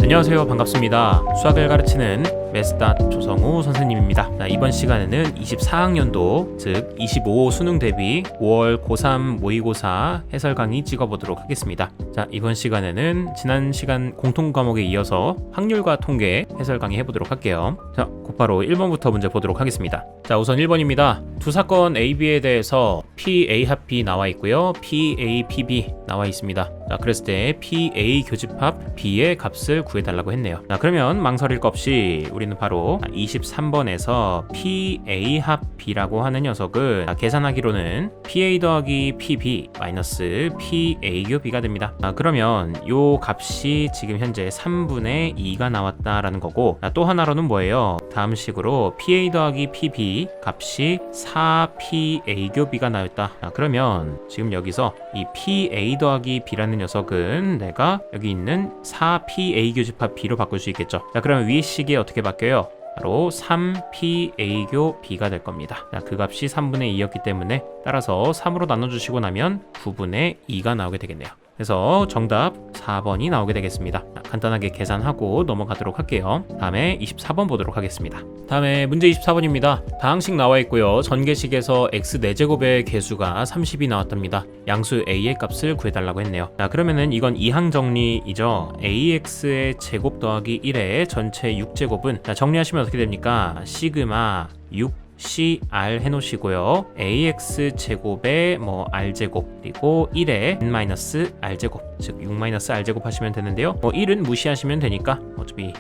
안녕하세요, 반갑습니다. 수학을 가르치는 메스닷 조성우 선생님입니다. 이번 시간에는 24학년도 즉 25호 수능 대비 5월 고3 모의고사 해설 강의 찍어보도록 하겠습니다. 자, 이번 시간에는 지난 시간 공통 과목에 이어서 확률과 통계 해설 강의 해보도록 할게요. 자, 곧바로 1번부터 문제 보도록 하겠습니다. 자, 우선 1번입니다. 두 사건 AB에 대해서 PA 합 B 나와 있고요, PA PB 나와 있습니다. 자, 그랬을 때 PA 교집합 B의 값을 구해달라고 했네요. 자, 그러면 망설일 것 없이 우리는 바로 23번에서 PA 합 B라고 하는 녀석을 계산하기로는 PA 더하기 PB 마이너스 PA 교 B가 됩니다. 그러면 요 값이 지금 현재 3분의 2가 나왔다라는 거고, 또 하나로는 뭐예요? 다음 식으로 PA 더하기 PB 값이 4PA 교 B가 나왔다. 그러면 지금 여기서 이 PA 더하기 B라는 녀석은 내가 여기 있는 4PA 교집합 B로 바꿀 수 있겠죠. 자, 그러면 위 식이 어떻게 바뀌어요? 바로 3PA교 B가 될 겁니다. 자, 그 값이 3분의 2였기 때문에 따라서 3으로 나눠주시고 나면 9분의 2가 나오게 되겠네요. 그래서 정답 4번이 나오게 되겠습니다. 간단하게 계산하고 넘어가도록 할게요. 다음에 24번 보도록 하겠습니다. 다음에 문제 24번입니다. 다항식 나와 있고요. 전개식에서 x 4제곱의 개수가 30이 나왔답니다. 양수 a의 값을 구해달라고 했네요. 자, 그러면은 이건 이항 정리이죠. ax의 제곱 더하기 1의 전체 6제곱은, 자, 정리하시면 어떻게 됩니까? 시그마 6 CR 해놓으시고요. AX 제곱에 R 제곱 그리고 1에 N-R 제곱, 즉 6-R 제곱 하시면 되는데요. 1은 무시하시면 되니까 어차피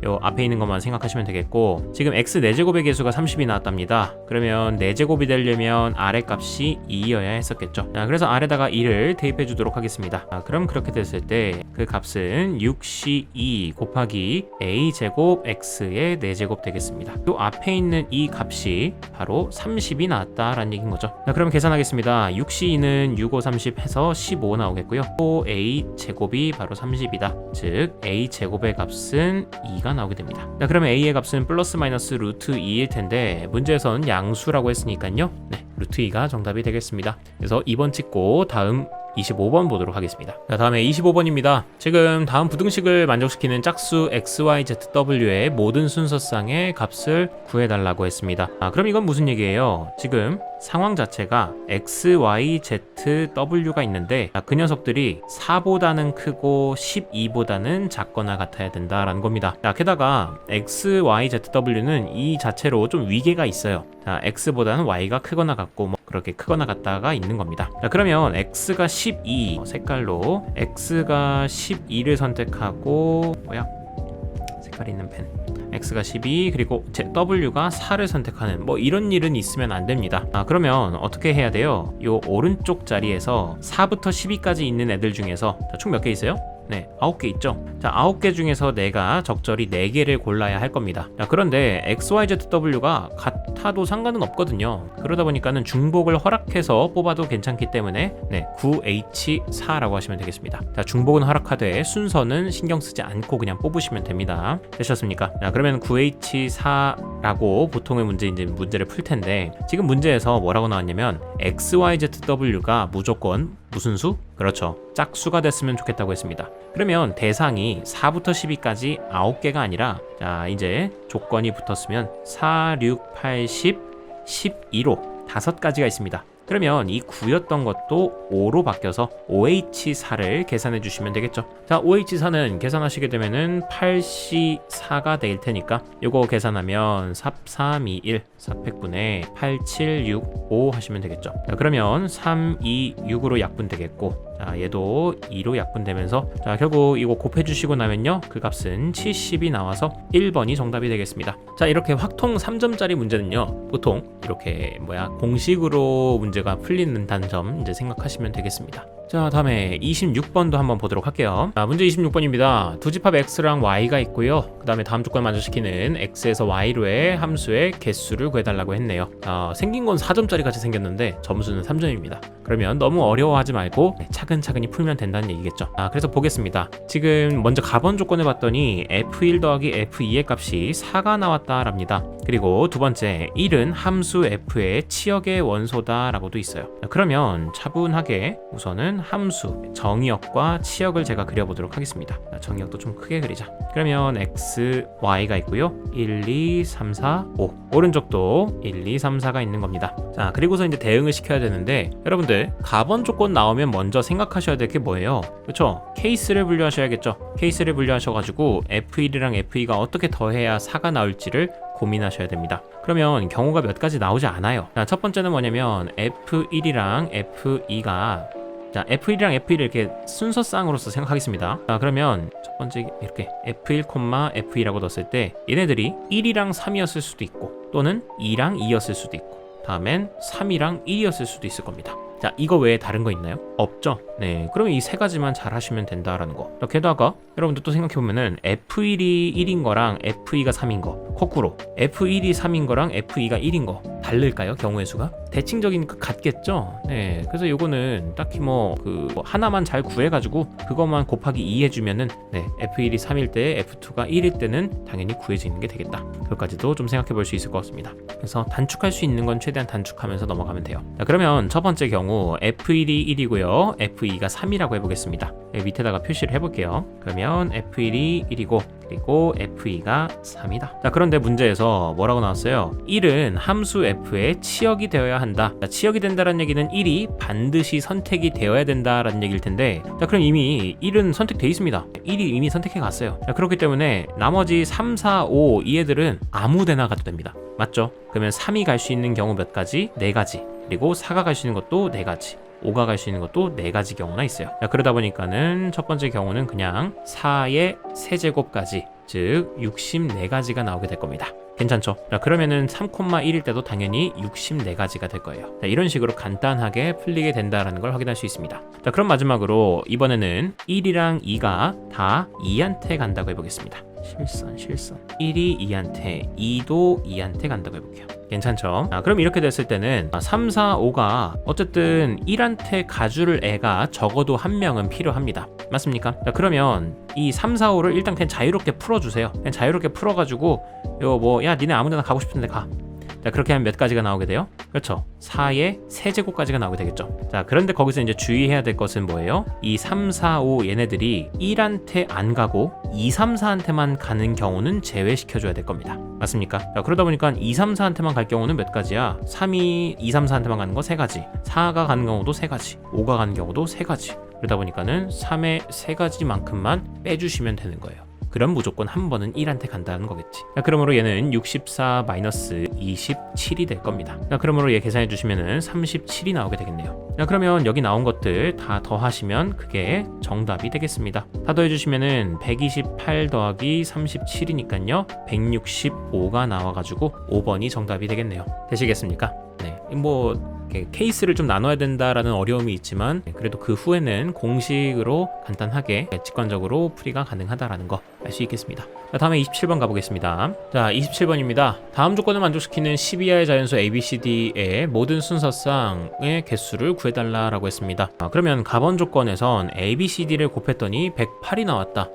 요 앞에 있는 것만 생각하시면 되겠고, 지금 x 4제곱의 개수가 30이 나왔답니다. 그러면 4제곱이 되려면 r의 값이 2여야 했었겠죠. 자, 그래서 r에다가 2를 대입해 주도록 하겠습니다. 그럼 그렇게 됐을 때 그 값은 6c2 곱하기 a제곱 x의 4제곱 되겠습니다. 요 앞에 있는 이 값이 바로 30이 나왔다라는 얘기인 거죠. 자, 그럼 계산하겠습니다. 6c2는 6, 5, 30 해서 15 나오겠고요. 또 a제곱이 바로 30이다. 즉 a제곱의 값은 2가 나오게 됩니다. 자, 그러면 a의 값은 플러스 마이너스 루트 2일 텐데 문제에서는 양수라고 했으니까요. 네, 루트 2가 정답이 되겠습니다. 그래서 2번 찍고 다음 25번 보도록 하겠습니다. 자, 다음에 25번입니다. 지금 다음 부등식을 만족시키는 짝수 XYZW의 모든 순서쌍의 값을 구해달라고 했습니다. 그럼 이건 무슨 얘기예요? 지금 상황 자체가 XYZW가 있는데, 그 녀석들이 4보다는 크고 12보다는 작거나 같아야 된다라는 겁니다. 자, 게다가 XYZW는 이 자체로 좀 위계가 있어요. 자, X보다는 Y가 크거나 같고 그렇게 크거나 같다가 있는 겁니다. 자, 그러면 X가 12 색깔로 X가 12를 선택하고 색깔 있는 펜 X가 12 그리고 W가 4를 선택하는 이런 일은 있으면 안 됩니다. 그러면 어떻게 해야 돼요? 요 오른쪽 자리에서 4부터 12까지 있는 애들 중에서 총 몇 개 있어요? 네, 9개 있죠. 자, 9개 중에서 내가 적절히 4개를 골라야 할 겁니다. 자, 그런데 XYZW가 같아도 상관은 없거든요. 그러다 보니까는 중복을 허락해서 뽑아도 괜찮기 때문에 9H4라고 하시면 되겠습니다. 자, 중복은 허락하되 순서는 신경 쓰지 않고 그냥 뽑으시면 됩니다. 되셨습니까? 자, 그러면 9H4라고 보통의 문제를 풀 텐데, 지금 문제에서 뭐라고 나왔냐면 XYZW가 무조건 무슨 수? 그렇죠, 짝수가 됐으면 좋겠다고 했습니다. 그러면 대상이 4부터 12까지 9개가 아니라, 자, 이제 조건이 붙었으면 4, 6, 8, 10, 12로 5가지가 있습니다. 그러면 이 9였던 것도 5로 바뀌어서 OH4를 계산해 주시면 되겠죠. 자, OH4는 계산하시게 되면은 8C4가 될 테니까 요거 계산하면 4, 3, 2, 1 400분의 8, 7, 6, 5 하시면 되겠죠. 자, 그러면 3, 2, 6으로 약분 되겠고, 자, 얘도 2로 약분되면서, 자, 결국 이거 곱해 주시고 나면요, 그 값은 70이 나와서 1번이 정답이 되겠습니다. 자, 이렇게 확통 3점짜리 문제는요, 보통 이렇게 공식으로 문제가 풀리는다는 점 이제 생각하시면 되겠습니다. 자, 다음에 26번도 한번 보도록 할게요. 자, 문제 26번입니다. 두 집합 x랑 y가 있고요. 그 다음에 다음 조건을 만족시키는 x에서 y로의 함수의 개수를 구해달라고 했네요. 생긴 건 4점짜리 같이 생겼는데 점수는 3점입니다. 그러면 너무 어려워하지 말고 차근차근히 풀면 된다는 얘기겠죠. 그래서 보겠습니다. 지금 먼저 가번 조건을 봤더니 f1 더하기 f2의 값이 4가 나왔다랍니다. 그리고 두 번째, 1은 함수 f의 치역의 원소다 라고도 있어요. 그러면 차분하게 우선은 함수 정의역과 치역을 제가 그려보도록 하겠습니다. 정의역도 좀 크게 그리자. 그러면 x, y가 있고요. 1, 2, 3, 4, 5. 오른쪽도 1, 2, 3, 4가 있는 겁니다. 자, 그리고서 이제 대응을 시켜야 되는데, 여러분들 가번 조건 나오면 먼저 생각하셔야 될 게 뭐예요? 그렇죠? 케이스를 분류하셔야겠죠. 케이스를 분류하셔가지고 f1이랑 f2가 어떻게 더해야 4가 나올지를 고민하셔야 됩니다. 그러면 경우가 몇 가지 나오지 않아요. 자, 첫 번째는 뭐냐면 f1이랑 f2가, 자, F1이랑 F1을 이렇게 순서쌍으로서 생각하겠습니다. 자, 그러면 첫 번째 이렇게 F1, F2라고 넣었을 때 얘네들이 1이랑 3이었을 수도 있고 또는 2랑 2였을 수도 있고 다음엔 3이랑 1이었을 수도 있을 겁니다. 자, 이거 외에 다른 거 있나요? 없죠? 네, 그러면 이 세 가지만 잘 하시면 된다라는 거. 게다가 여러분들 또 생각해보면은 F1이 1인 거랑 F2가 3인 거, 거꾸로 F1이 3인 거랑 F2가 1인 거 다를까요? 경우의 수가? 대칭적이니까 같겠죠? 네, 그래서 요거는 딱히 뭐 하나만 잘 구해가지고 그것만 곱하기 2 해주면은 네, F1이 3일 때 F2가 1일 때는 당연히 구해지는 게 되겠다. 그것까지도 좀 생각해 볼 수 있을 것 같습니다. 그래서 단축할 수 있는 건 최대한 단축하면서 넘어가면 돼요. 자, 그러면 첫 번째 경우 F1이 1이고요. F2가 3이라고 해보겠습니다. 네, 밑에다가 표시를 해볼게요. 그러면 F1이 1이고 그리고 F2가 3이다. 자, 그런데 문제에서 뭐라고 나왔어요? 1은 함수 F의 치역이 되어야 한다. 자, 치역이 된다는 얘기는 1이 반드시 선택이 되어야 된다라는 얘기일 텐데, 자, 그럼 이미 1은 선택돼 있습니다. 1이 이미 선택해 갔어요. 자, 그렇기 때문에 나머지 3, 4, 5 이 애들은 아무 데나 가도 됩니다. 맞죠? 그러면 3이 갈 수 있는 경우 몇 가지? 4가지. 그리고 4가 갈 수 있는 것도 4가지. 5가 갈 수 있는 것도 4가지 경우나 있어요. 자, 그러다 보니까는 첫 번째 경우는 그냥 4의 세제곱까지, 즉 64가지가 나오게 될 겁니다. 괜찮죠? 자, 그러면은 3,1일 때도 당연히 64가지가 될 거예요. 자, 이런 식으로 간단하게 풀리게 된다는 걸 확인할 수 있습니다. 자, 그럼 마지막으로 이번에는 1이랑 2가 다 2한테 간다고 해보겠습니다. 실선 1이 2한테, 2도 2한테 간다고 해볼게요. 괜찮죠? 그럼 이렇게 됐을 때는 3, 4, 5가 어쨌든 1한테 가줄 애가 적어도 한 명은 필요합니다. 맞습니까? 자, 그러면 이 3, 4, 5를 일단 그냥 자유롭게 풀어주세요. 그냥 자유롭게 풀어가지고 야, 니네 아무데나 가고 싶은데 가. 자, 그렇게 하면 몇 가지가 나오게 돼요? 그렇죠. 4의 세제곱까지가 나오게 되겠죠. 자, 그런데 거기서 이제 주의해야 될 것은 뭐예요? 이 3, 4, 5 얘네들이 1한테 안 가고 2, 3, 4한테만 가는 경우는 제외시켜줘야 될 겁니다. 맞습니까? 자, 그러다 보니까 2, 3, 4한테만 갈 경우는 몇 가지야? 3이 2, 3, 4한테만 가는 거 3가지, 4가 가는 경우도 3가지, 5가 가는 경우도 3가지. 그러다 보니까는 3의 3가지만큼만 빼주시면 되는 거예요. 그럼 무조건 한 번은 1한테 간다는 거겠지. 자, 그러므로 얘는 64-27이 될 겁니다. 자, 그러므로 얘 계산해 주시면은 37이 나오게 되겠네요. 자, 그러면 여기 나온 것들 다 더하시면 그게 정답이 되겠습니다. 다 더해 주시면은 128 더하기 37이니까요 165가 나와가지고 5번이 정답이 되겠네요. 되시겠습니까? 네, 케이스를 좀 나눠야 된다라는 어려움이 있지만 그래도 그 후에는 공식으로 간단하게 직관적으로 풀이가 가능하다라는 거 알 수 있겠습니다. 자, 다음에 27번 가보겠습니다. 자, 27번입니다. 다음 조건을 만족시키는 12하의 자연수 ABCD의 모든 순서쌍의 개수를 구해달라라고 했습니다. 그러면 가번 조건에선 ABCD를 곱했더니 108이 나왔다.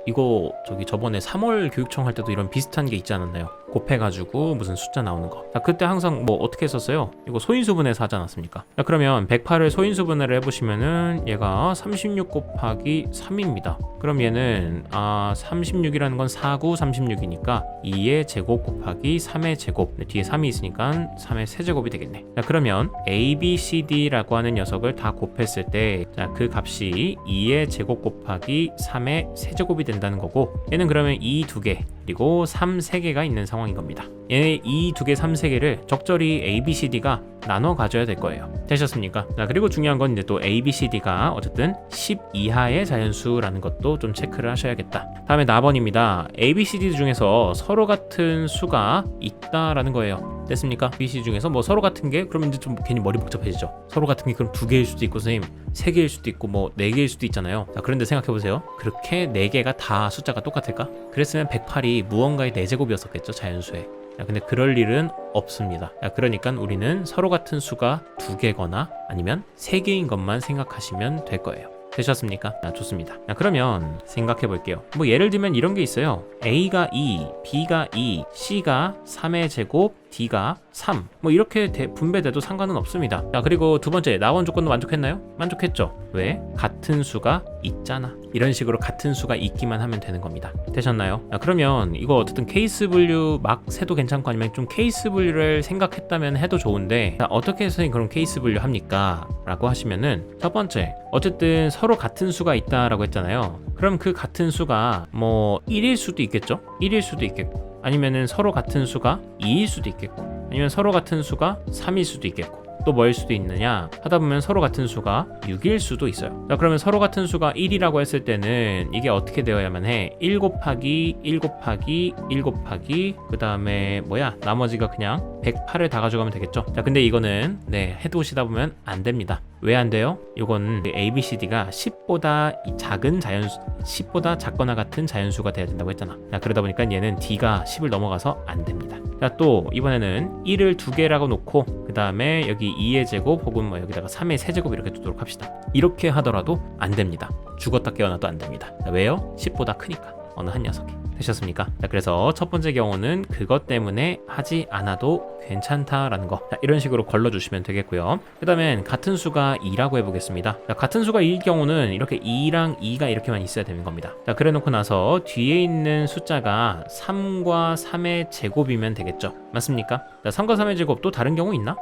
이거 저번에 3월 교육청 할 때도 이런 비슷한 게 있지 않았나요? 곱해가지고 무슨 숫자 나오는 거. 자, 그때 항상 어떻게 했었어요? 이거 소인수분해서 하지 않았습니까? 자, 그러면 108을 소인수분해를 해보시면은 얘가 36 곱하기 3입니다. 그럼 얘는 36이라는 건 4구 36이니까 2의 제곱 곱하기 3의 제곱, 뒤에 3이 있으니까 3의 세제곱이 되겠네. 자, 그러면 ABCD라고 하는 녀석을 다 곱했을 때 그 값이 2의 제곱 곱하기 3의 세제곱이 된다는 거고, 얘는 그러면 2 2개 그리고 3 3개가 있는 상황인 겁니다. 얘 2 2개 3 3개를 적절히 ABCD가 나눠 가져야 될 거예요. 되셨습니까? 자, 그리고 중요한 건 이제 또 ABCD가 어쨌든 10 이하의 자연수라는 것도 좀 체크를 하셔야겠다. 다음에 4번입니다. ABCD 중에서 서로 같은 수가 있다라는 거예요. 됐습니까? ABC 중에서 서로 같은 게 그럼 이제 좀 괜히 머리 복잡해지죠. 서로 같은 게 그럼 2개일 수도 있고 선생님 3개일 수도 있고 4개일 수도 있잖아요. 자, 그런데 생각해보세요. 그렇게 4개가 다 숫자가 똑같을까? 그랬으면 108이 무언가의 4제곱이었었겠죠, 자연수에. 야, 근데 그럴 일은 없습니다. 야, 그러니까 우리는 서로 같은 수가 2개거나 아니면 3개인 것만 생각하시면 될 거예요. 되셨습니까? 좋습니다. 좋습니다. 그러면 생각해 볼게요. 뭐 예를 들면 이런 게 있어요. A가 2, B가 2, C가 3의 제곱, D가 3. 뭐 이렇게 분배돼도 상관은 없습니다. 자, 그리고 두 번째, 나온 조건도 만족했나요? 만족했죠. 왜? 같은 수가 있잖아. 이런 식으로 같은 수가 있기만 하면 되는 겁니다. 되셨나요? 자, 그러면 이거 어쨌든 케이스 분류 막 세도 괜찮고 아니면 좀 케이스 분류를 생각했다면 해도 좋은데, 자, 어떻게 해서 그런 케이스 분류 합니까? 라고 하시면은 첫 번째, 어쨌든 서로 같은 수가 있다라고 했잖아요. 그럼 그 같은 수가 뭐 1일 수도 있겠죠? 1일 수도 있겠고, 아니면은 서로 같은 수가 2일 수도 있겠고, 아니면 서로 같은 수가 3일 수도 있겠고, 또 뭐일 수도 있느냐 하다 보면 서로 같은 수가 6일 수도 있어요. 자, 그러면 서로 같은 수가 1이라고 했을 때는 이게 어떻게 되어야만 해? 1 곱하기 1 곱하기 1 곱하기 그 다음에 뭐야? 나머지가 그냥 108을 다 가져가면 되겠죠. 자, 근데 이거는 해두시다 보면 안 됩니다. 왜 안 돼요? 이건 ABCD가 10보다 작은 자연수, 10보다 작거나 같은 자연수가 돼야 된다고 했잖아. 자, 그러다 보니까 얘는 D가 10을 넘어가서 안 됩니다. 자, 또 이번에는 1을 2개라고 놓고 그 다음에 여기 2의 제곱 혹은 뭐 여기다가 3의 세제곱 이렇게 두도록 합시다. 이렇게 하더라도 안 됩니다. 죽었다 깨어나도 안 됩니다. 자, 왜요? 10보다 크니까 어느 한 녀석이. 되셨습니까? 자, 그래서 첫 번째 경우는 그것 때문에 하지 않아도 괜찮다라는 거. 자, 이런 식으로 걸러주시면 되겠고요. 그 다음엔 같은 수가 2라고 해보겠습니다. 자, 같은 수가 2일 경우는 이렇게 2랑 2가 이렇게만 있어야 되는 겁니다. 자, 그래 놓고 나서 뒤에 있는 숫자가 3과 3의 제곱이면 되겠죠. 맞습니까? 자, 3과 3의 제곱 또 다른 경우 있나?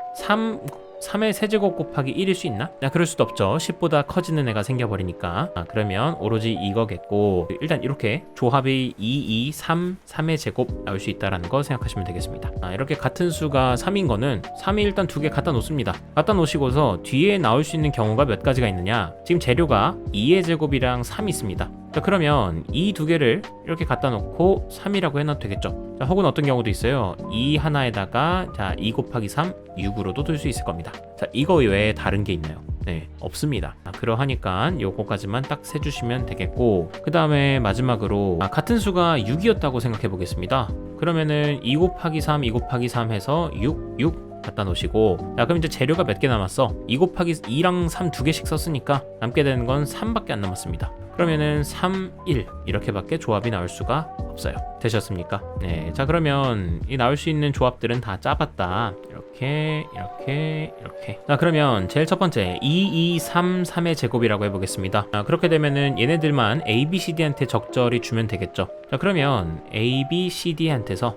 3의 세제곱 곱하기 1일 수 있나? 그럴 수도 없죠. 10보다 커지는 애가 생겨버리니까. 그러면 오로지 이거겠고, 일단 이렇게 조합이 2, 2, 3, 3의 제곱 나올 수 있다는 거 생각하시면 되겠습니다. 이렇게 같은 수가 3인 거는 3이 일단 2개 갖다 놓습니다. 갖다 놓으시고서 뒤에 나올 수 있는 경우가 몇 가지가 있느냐? 지금 재료가 2의 제곱이랑 3이 있습니다. 자, 그러면 이 두 개를 이렇게 갖다 놓고 3이라고 해놔도 되겠죠. 자, 혹은 어떤 경우도 있어요. 2 하나에다가 자, 2 곱하기 3 6으로도 둘 수 있을 겁니다. 자, 이거 외에 다른 게 있나요? 네, 없습니다. 그러하니까 요거까지만 딱 세주시면 되겠고, 그 다음에 마지막으로 같은 수가 6이었다고 생각해 보겠습니다. 그러면은 2 곱하기 3, 2 곱하기 3 해서 6 갖다 놓으시고, 자, 그럼 이제 재료가 몇 개 남았어? 2 곱하기 2랑 3 두 개씩 썼으니까 남게 되는 건 3밖에 안 남았습니다. 그러면은 3, 1 이렇게밖에 조합이 나올 수가 없어요. 되셨습니까? 네, 자, 그러면 이 나올 수 있는 조합들은 다 짜봤다. 이렇게. 자, 그러면 제일 첫 번째 2, 2, 3, 3의 제곱이라고 해보겠습니다. 그렇게 되면은 얘네들만 A, B, C, D한테 적절히 주면 되겠죠. 자, 그러면 A, B, C, D한테서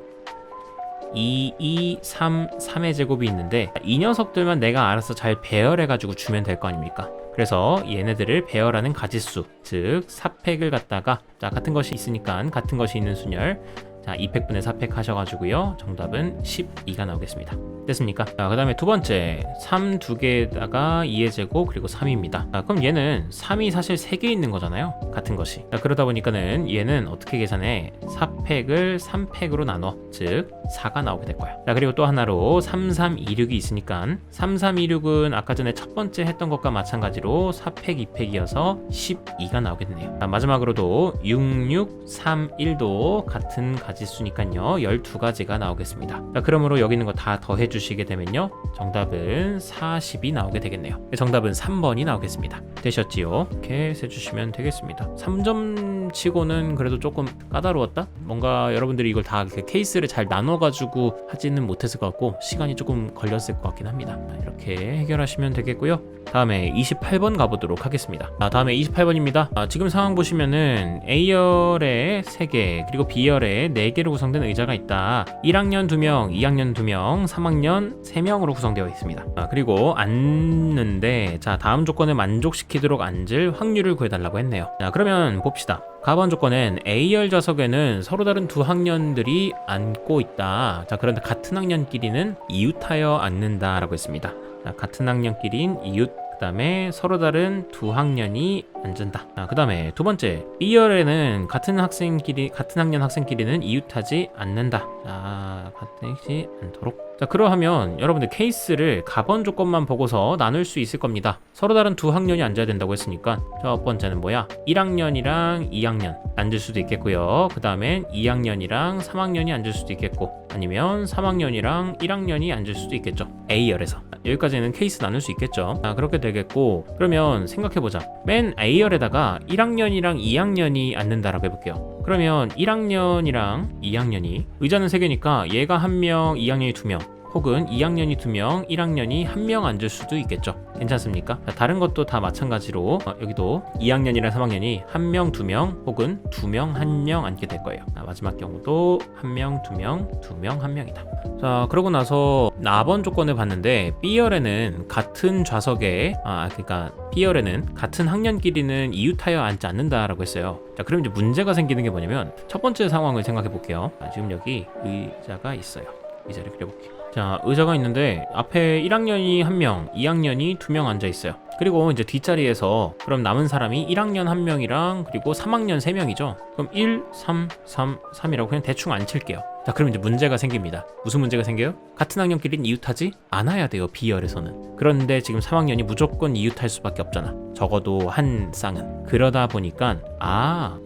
2, 2, 3, 3의 제곱이 있는데 이 녀석들만 내가 알아서 잘 배열해가지고 주면 될 거 아닙니까? 그래서 얘네들을 배열하는 가지수, 즉 사팩을 갖다가, 자, 같은 것이 있으니까 같은 것이 있는 순열, 자, 2팩분의 4팩 하셔가지고요, 정답은 12가 나오겠습니다. 됐습니까? 자, 그 다음에 두 번째 3 두 개에다가 2의 제곱 그리고 3입니다. 자, 그럼 얘는 3이 사실 3개 있는 거잖아요, 같은 것이. 자, 그러다 보니까는 얘는 어떻게 계산해? 4팩을 3팩으로 나눠, 즉 4가 나오게 될 거야. 자, 그리고 또 하나로 3, 3, 2, 6이 있으니까 3, 3, 2, 6은 아까 전에 첫 번째 했던 것과 마찬가지로 4팩, 2팩이어서 12가 나오게 되네요. 자, 마지막으로도 6, 6, 3, 1도 같은 가지수니까요, 12가지가 나오겠습니다. 자, 그러므로 여기 있는 거 다 더해 주시게 되면요, 정답은 40이 나오게 되겠네요. 정답은 3번이 나오겠습니다. 되셨지요? 이렇게 세주시면 되겠습니다. 3점 치고는 그래도 조금 까다로웠다? 뭔가 여러분들이 이걸 다 케이스를 잘 나눠가지고 하지는 못했을 것 같고 시간이 조금 걸렸을 것 같긴 합니다. 이렇게 해결하시면 되겠고요. 다음에 28번 가보도록 하겠습니다. 다음에 28번입니다. 지금 상황 보시면은 A열에 3개 그리고 B열에 4개로 구성된 의자가 있다. 1학년 2명, 2학년 2명, 3학년 3명으로 구성되어 있습니다. 그리고 앉는데, 자, 다음 조건을 만족시키도록 앉을 확률을 구해달라고 했네요. 자, 그러면 봅시다. 가번 조건은 A열 좌석에는 서로 다른 두 학년들이 앉고 있다. 자, 그런데 같은 학년끼리는 이웃하여 앉는다 라고 했습니다. 자, 같은 학년끼리인 이웃, 그 다음에 서로 다른 두 학년이 앉는다. 그 다음에 두 번째, B열에는 같은 학년 학생끼리는 이웃하지 않는다. 자, 같이 않도록. 자, 그러하면 여러분들 케이스를 가번 조건만 보고서 나눌 수 있을 겁니다. 서로 다른 두 학년이 앉아야 된다고 했으니까 첫 번째는 뭐야? 1학년이랑 2학년 앉을 수도 있겠고요. 그 다음엔 2학년이랑 3학년이 앉을 수도 있겠고, 아니면 3학년이랑 1학년이 앉을 수도 있겠죠. A열에서. 여기까지는 케이스 나눌 수 있겠죠. 그렇게 되겠고, 그러면 생각해보자. 맨 A열에다가 1학년이랑 2학년이 앉는다라고 해볼게요. 그러면 1학년이랑 2학년이 의자는 3개니까 얘가 1명, 2학년이 2명, 혹은 2학년이 2명, 1학년이 1명 앉을 수도 있겠죠. 괜찮습니까? 다른 것도 다 마찬가지로 여기도 2학년이랑 3학년이 1명, 2명, 혹은 2명, 1명 앉게 될 거예요. 마지막 경우도 1명, 2명, 2명, 1명이다. 자, 그러고 나서 나번 조건을 봤는데 B열에는 같은 좌석에 그러니까 B열에는 같은 학년끼리는 이웃하여 앉지 않는다라고 했어요. 자, 그럼 이제 문제가 생기는 게 뭐냐면 첫 번째 상황을 생각해 볼게요. 지금 여기 의자가 있어요. 의자를 그려볼게요. 자, 의자가 있는데 앞에 1학년이 1명, 2학년이 2명 앉아 있어요. 그리고 이제 뒷자리에서 그럼 남은 사람이 1학년 1명이랑 그리고 3학년 3명이죠. 그럼 1, 3, 3, 3이라고 그냥 대충 앉힐게요. 자, 그럼 이제 문제가 생깁니다. 무슨 문제가 생겨요? 같은 학년끼리는 이웃하지 않아야 돼요, B열에서는. 그런데 지금 3학년이 무조건 이웃할 수밖에 없잖아. 적어도 한 쌍은. 그러다 보니까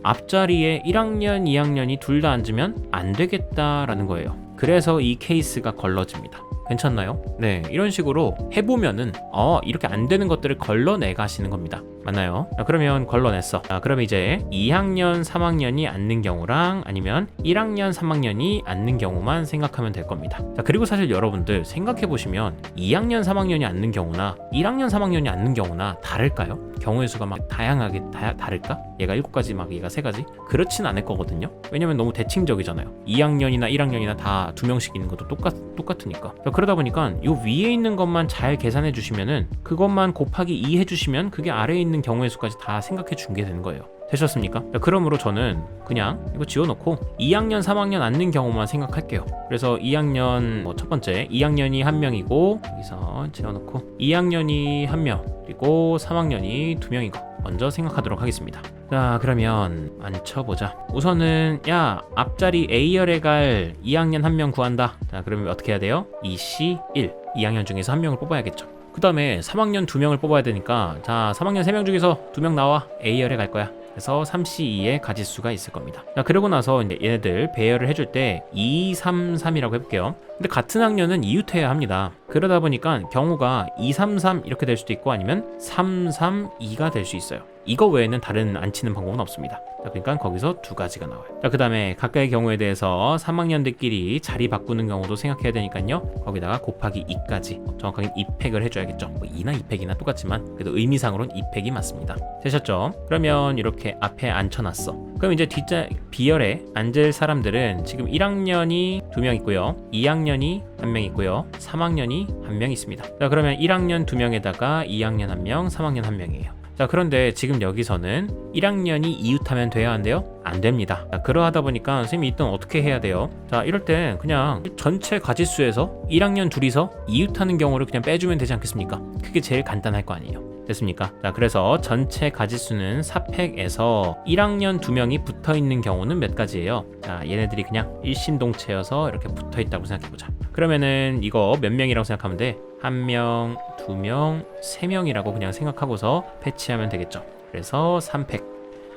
앞자리에 1학년, 2학년이 둘 다 앉으면 안 되겠다라는 거예요. 그래서 이 케이스가 걸러집니다. 괜찮나요? 네, 이런 식으로 해보면은 이렇게 안 되는 것들을 걸러내 가시는 겁니다. 맞나요? 자, 그러면 걸러냈어. 자, 그러면 이제 2학년, 3학년이 앉는 경우랑 아니면 1학년, 3학년이 앉는 경우만 생각하면 될 겁니다. 자, 그리고 사실 여러분들 생각해보시면 2학년, 3학년이 앉는 경우나 1학년, 3학년이 앉는 경우나 다를까요? 경우의 수가 막 다양하게 다를까? 얘가 7가지 막 얘가 3가지? 그렇진 않을 거거든요. 왜냐면 너무 대칭적이잖아요. 2학년이나 1학년이나 다 2명씩 있는 것도 똑같으니까. 자, 그러다 보니까 요 위에 있는 것만 잘 계산해 주시면은 그것만 곱하기 2 해주시면 그게 아래에 있는 경우의 수까지 다 생각해 준 게 되는 거예요. 되셨습니까? 자, 그러므로 저는 그냥 이거 지워놓고 2학년, 3학년 앉는 경우만 생각할게요. 그래서 2학년 첫 번째 2학년이 1명이고 여기서 지워놓고 2학년이 1명 그리고 3학년이 2명인 거 먼저 생각하도록 하겠습니다. 자, 그러면 앉혀보자. 우선은 앞자리 A열에 갈 2학년 1명 구한다. 자, 그러면 어떻게 해야 돼요? 2C1 2학년 중에서 1명을 뽑아야겠죠. 그 다음에 3학년 2명을 뽑아야 되니까 자, 3학년 3명 중에서 2명 나와. A열에 갈 거야. 그래서 3C2의 가지수가 있을 겁니다. 자, 그러고 나서 이제 얘네들 배열을 해줄 때 2, 3, 3이라고 해볼게요. 근데 같은 학년은 이웃해야 합니다. 그러다 보니까 경우가 2, 3, 3 이렇게 될 수도 있고 아니면 3, 3, 2가 될 수 있어요. 이거 외에는 다른 앉히는 방법은 없습니다. 자, 그러니까 거기서 2가지가 나와요. 자, 그 다음에 각각의 경우에 대해서 3학년들끼리 자리 바꾸는 경우도 생각해야 되니까요. 거기다가 곱하기 2까지 정확하게 2팩을 해줘야겠죠. 뭐 2나 2팩이나 똑같지만 그래도 의미상으로는 2팩이 맞습니다. 되셨죠? 그러면 이렇게 앞에 앉혀놨어. 그럼 이제 B열에 앉을 사람들은 지금 1학년이 2명 있고요. 2학년이 1명 있고요. 3학년이 1명 있습니다. 자, 그러면 1학년 2명에다가 2학년 1명, 3학년 1명이에요. 자, 그런데 지금 여기서는 1학년이 이웃하면 돼야 한대요? 안 됩니다. 자, 그러하다 보니까 선생님이 이땐 어떻게 해야 돼요? 자, 이럴 땐 그냥 전체 가지수에서 1학년 둘이서 이웃하는 경우를 그냥 빼주면 되지 않겠습니까? 그게 제일 간단할 거 아니에요. 됐습니까? 자, 그래서 전체 가지수는 4팩에서 1학년 2명이 붙어있는 경우는 몇 가지예요? 자, 얘네들이 그냥 일심동체여서 이렇게 붙어있다고 생각해보자. 그러면은 이거 몇 명이라고 생각하면 돼? 1명, 2명, 3명이라고 그냥 생각하고서 패치하면 되겠죠. 그래서 3팩.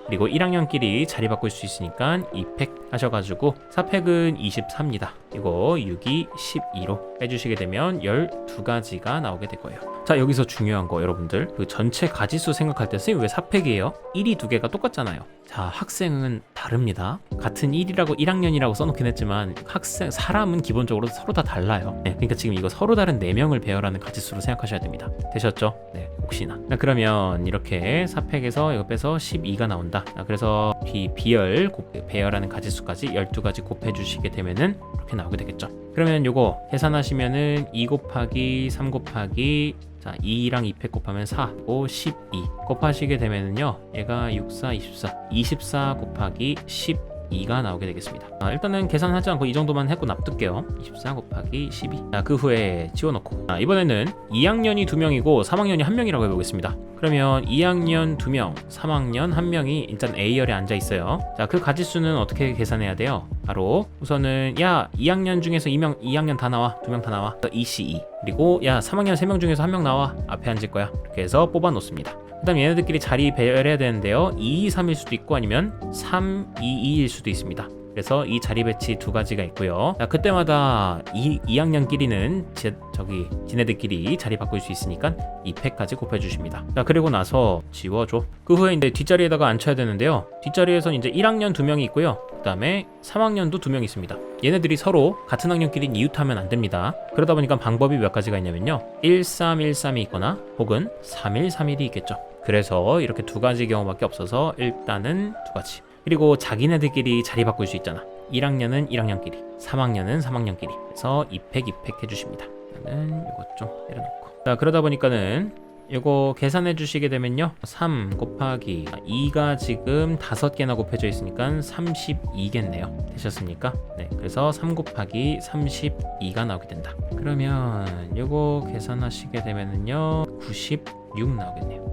그리고 1학년끼리 자리 바꿀 수 있으니까 2팩 하셔가지고 4팩은 24입니다. 이거 6이 12로 빼주시게 되면 12가지가 나오게 될 거예요. 자, 여기서 중요한 거 여러분들, 그 전체 가지수 생각할 때 선생님 왜 4팩이에요? 1이 2개가 똑같잖아요. 자, 학생은 다릅니다. 같은 1이라고 1학년이라고 써놓긴 했지만 사람은 기본적으로 서로 다 달라요. 네, 그러니까 지금 이거 서로 다른 4명을 배열하는 가지수로 생각하셔야 됩니다. 되셨죠? 네, 혹시나. 자, 그러면 이렇게 4팩에서 이거 빼서 12가 나온다. 자, 그래서 B열 배열하는 가지수까지 12가지 곱해주시게 되면은 이렇게 나오게 되겠죠. 그러면 요거 계산하시면은 2 곱하기 3 곱하기 자, 2랑 2팩 곱하면 4, 5, 12 곱하시게 되면은요, 얘가 6, 4, 24 24 곱하기 12 2가 나오게 되겠습니다. 일단은 계산하지 않고 이 정도만 했고 납둘게요. 24 곱하기 12. 그 후에 지워놓고, 이번에는 2학년이 2명이고 3학년이 1명이라고 해보겠습니다. 그러면 2학년 2명, 3학년 1명이 일단 A열에 앉아 있어요. 자, 그 가지수는 어떻게 계산해야 돼요? 바로 우선은 2학년 중에서 2학년 다 나와, 2명 다 나와. EC2. 그리고 3학년 3명 중에서 1명 나와, 앞에 앉을 거야. 이렇게 해서 뽑아 놓습니다. 그 다음 얘네들끼리 자리 배열해야 되는데요, 2, 2, 3일 수도 있고 아니면 3, 2, 2일 수도 있습니다. 그래서 이 자리 배치 두 가지가 있고요. 자, 그때마다 2학년끼리는 지네들끼리 자리 바꿀 수 있으니까 2팩까지 곱해주십니다. 자, 그리고 나서 지워줘. 그 후에 이제 뒷자리에다가 앉혀야 되는데요, 뒷자리에선 이제 1학년 2명이 있고요, 그 다음에 3학년도 2명 있습니다. 얘네들이 서로 같은 학년끼리 이웃하면 안 됩니다. 그러다 보니까 방법이 몇 가지가 있냐면요, 1313이 있거나 혹은 3131이 있겠죠. 그래서 이렇게 두 가지 경우밖에 없어서 일단은 두 가지. 그리고 자기네들끼리 자리 바꿀 수 있잖아. 1학년은 1학년끼리, 3학년은 3학년끼리. 그래서 2팩 해주십니다. 저는 이것 좀 내려놓고. 자, 그러다 보니까는 이거 계산해 주시게 되면요, 3 곱하기 2가 지금 5개나 곱해져 있으니까 32겠네요. 되셨습니까? 네, 그래서 3 곱하기 32가 나오게 된다. 그러면 이거 계산하시게 되면은요 96 나오겠네요.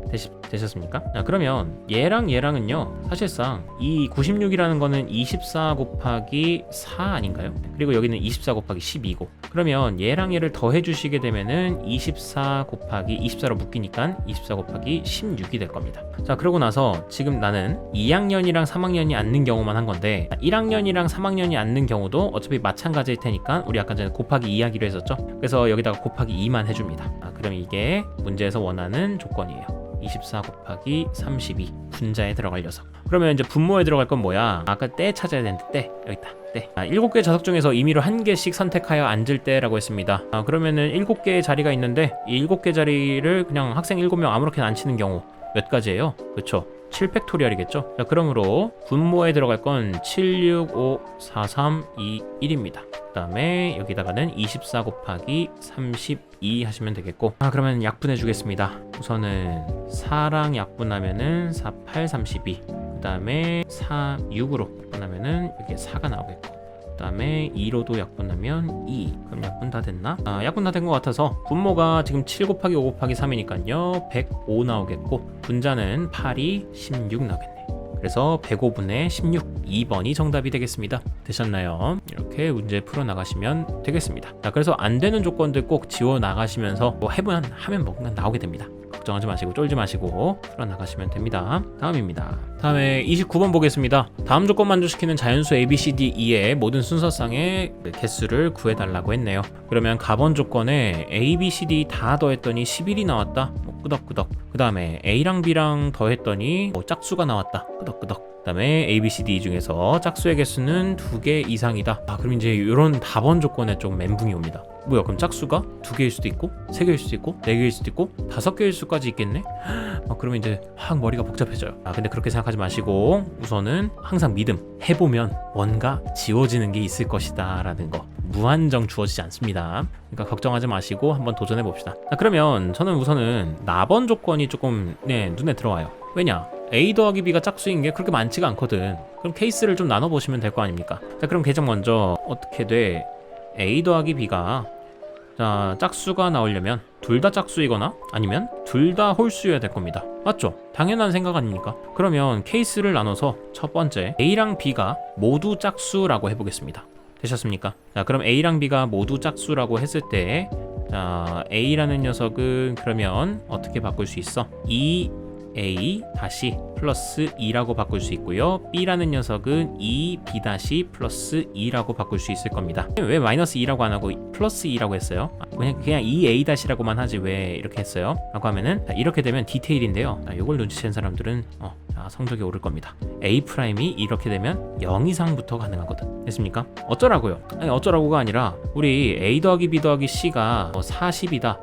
되셨습니까? 자, 그러면 얘랑은요, 사실상 이 96이라는 거는 24 곱하기 4 아닌가요? 그리고 여기는 24 곱하기 12고, 그러면 얘랑 얘를 더해 주시게 되면은 24 곱하기 24로 묶이니까 24 곱하기 16이 될 겁니다. 자, 그러고 나서 지금 나는 2학년이랑 3학년이 앉는 경우만 한 건데, 1학년이랑 3학년이 앉는 경우도 어차피 마찬가지일 테니까 우리 아까 전에 곱하기 2 하기로 했었죠. 그래서 여기다가 곱하기 2만 해줍니다. 그럼 이게 문제에서 원하는 조건이에요. 24 곱하기 32 분자에 들어갈 녀석. 그러면 이제 분모에 들어갈 건 뭐야? 아까 때 찾아야 되는데 때 여기 있다. 때. 7개 좌석 중에서 임의로 1개씩 선택하여 앉을 때라고 했습니다. 그러면은 7개의 자리가 있는데 이 7개 자리를 그냥 학생 7명 아무렇게나 앉히는 경우 몇 가지예요? 그렇죠? 7팩토리얼이겠죠? 자, 그러므로 분모에 들어갈 건 7, 6, 5, 4, 3, 2, 1입니다. 그 다음에 여기다가는 24 곱하기 32 하시면 되겠고, 그러면 약분해 주겠습니다. 우선은 4랑 약분하면은 4, 8, 32. 그 다음에 4, 6으로 약분하면은 여기에 4가 나오겠고, 그 다음에 2로도 약분하면 2. 그럼 약분 다 됐나? 약분 다 된 것 같아서 분모가 지금 7 곱하기 5 곱하기 3이니까요 105 나오겠고, 분자는 8이 16 나오겠네. 그래서 105분의 16, 2번이 정답이 되겠습니다. 되셨나요? 이렇게 문제 풀어나가시면 되겠습니다. 자, 그래서 안 되는 조건들 꼭 지워 나가시면서 하면 뭔가 나오게 됩니다. 걱정하지 마시고 쫄지 마시고 풀어나가시면 됩니다. 다음입니다. 다음에 29번 보겠습니다. 다음 조건 만족시키는 자연수 ABCDE의 모든 순서상의 개수를 구해달라고 했네요. 그러면 가번 조건에 ABCD 다 더했더니 11이 나왔다. 끄덕끄덕. 그 다음에 A랑 B랑 더했더니 짝수가 나왔다. 끄덕끄덕. 그 다음에 ABCD 중에서 짝수의 개수는 2개 이상이다. 그럼 이제 이런 답원 조건에 좀 멘붕이 옵니다. 뭐야, 그럼 짝수가 2개일 수도 있고 3개일 수도 있고 4개일 수도 있고 5개일 수까지 있겠네? 그러면 이제 확 머리가 복잡해져요. 근데 그렇게 생각하지 마시고 우선은 항상 믿음, 해보면 뭔가 지워지는 게 있을 것이다 라는 거, 무한정 주어지지 않습니다. 그러니까 걱정하지 마시고 한번 도전해 봅시다. 그러면 저는 우선은 나번 조건이 조금 눈에 들어와요. 왜냐? A 더하기 B가 짝수인 게 그렇게 많지가 않거든. 그럼 케이스를 좀 나눠보시면 될 거 아닙니까? 자, 그럼 계정 먼저 어떻게 돼? A 더하기 B가 짝수가 나오려면 둘 다 짝수이거나 아니면 둘 다 홀수여야 될 겁니다. 맞죠? 당연한 생각 아닙니까? 그러면 케이스를 나눠서 첫 번째 A랑 B가 모두 짝수라고 해보겠습니다. 되셨습니까? 자, 그럼 A랑 B가 모두 짝수라고 했을 때 A라는 녀석은 그러면 어떻게 바꿀 수 있어? 2A 다시 플러스 2라고 바꿀 수 있고요. B라는 녀석은 2B 다시 플러스 2라고 바꿀 수 있을 겁니다. 왜 마이너스 2라고 안 하고 플러스 2라고 했어요? 그냥 2A 다시라고만 하지 왜 이렇게 했어요? 라고 하면은 이렇게 되면 디테일인데요. 이걸 눈치챈 사람들은 성적이 오를 겁니다. A'이 이렇게 되면 0 이상부터 가능하거든. 됐습니까? 어쩌라고요? 아니, 어쩌라고가 아니라 우리 A 더하기 B 더하기 C가 40이다